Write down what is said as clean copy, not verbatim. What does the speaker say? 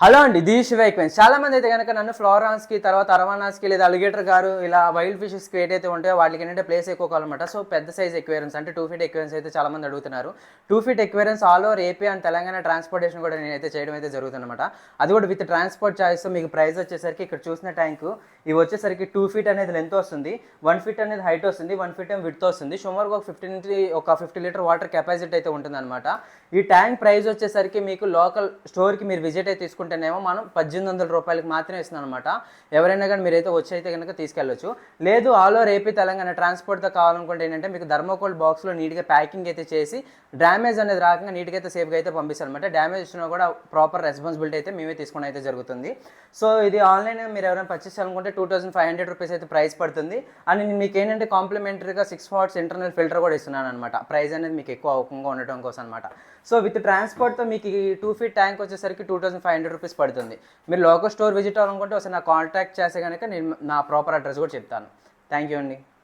Hello అండి, the Shiva ఈక్వెన్స్. చాలా మంది అయితే కనుక నన్ను ఫ్లోరాన్స్కి, తర్వాత అరవానాస్కి, లేదా అలిగేటర్ గారు ఇలా వైల్డ్ ఫిషెస్కి ఏదైతే ఉంటాయో వాటికి ఏంటంటే ప్లేస్ ఎక్కువ కావాలన్నమాట. సో పెద్ద సైజ్ ఎక్వేరియన్స్ అంటే 2 ఫీట్ ఎక్వేరియన్స్ అయితే చాలా మంది అడుగుతున్నారు. 2 feet aquariums all over AP and Telangana transportation కూడా నేనైతే చేయడం అయితే జరుగుతుందన్నమాట. అది కూడా విత్ ట్రాన్స్పోర్ట్ ఛార్జెస్. మీకు ప్రైస్ వచ్చేసరికి ఇక్కడ చూసిన ట్యాంకు ఇవి వచ్చేసరికి 2 ఫీట్ అనేది లెంత్ వస్తుంది, 1 ఫీట్ అనేది హైట్ వస్తుంది, 1 ఫీట్ ఏమో విడ్త్ వస్తుంది. సుమారుగా ఒక 50 లీటర్ వాటర్ కెపాసిటీ అయితే ఉంటుందన్నమాట. ఈ ట్యాంక్ ప్రైస్ వచ్చేసరికి మీకు లోకల్ స్టోర్కి మీరు విజిట్ అయితే తీసుకుంటేనేమో మనం 1800 రూపాయలకి మాత్రమే ఇస్తున్నాం అనమాట. ఎవరైనా కానీ మీరైతే వచ్చి అయితే కనుక తీసుకెళ్ళొచ్చు. లేదు ఆల్ ఓవర్ ఏపీ తెలంగాణ ట్రాన్స్పోర్ట్తో కావాలనుకుంటే ఏంటంటే మీకు థర్మోకోల్ బాక్స్లో నీట్గా ప్యాకింగ్ అయితే చేసి డ్యామేజ్ అనేది రాకుండా నీట్గా అయితే సేఫ్గా అయితే పంపిస్తారు అనమాట. డ్యామేజ్ ఇచ్చినా కూడా ప్రాపర్ రెస్పాన్సిబిలిటీ అయితే మేమే తీసుకుని అయితే జరుగుతుంది. సో ఇది ఆన్లైన్ మీరు ఎవరైనా పర్చేస్ చేయాలనుకుంటే 2500 రూపీస్ అయితే ప్రైస్ పడుతుంది. అండ్ నేను మీకు ఏంటంటే కాంప్లిమెంటరీగా 6 వాట్స్ ఇంటర్నల్ ఫిల్టర్ కూడా ఇస్తున్నాను అనమాట. ప్రైస్ అనేది మీకు ఎక్కువ అవ్వకుండా ఉండటం కోసం అనమాట. సో విత్ ట్రాన్స్పోర్ట్తో మీకు ఈ 2 ఫీట్ ట్యాంక్ వచ్చేసరికి 2500 రూపీస్ పడుతుంది. మీరు లోకల్ స్టోర్ విజిట్ అవ్వాలనుకుంటే ఒకసారి నా కాంటాక్ట్ చేస్తే కనుక నేను నా ప్రాపర్ అడ్రస్ కూడా చెప్తాను. థ్యాంక్ యూ అండి.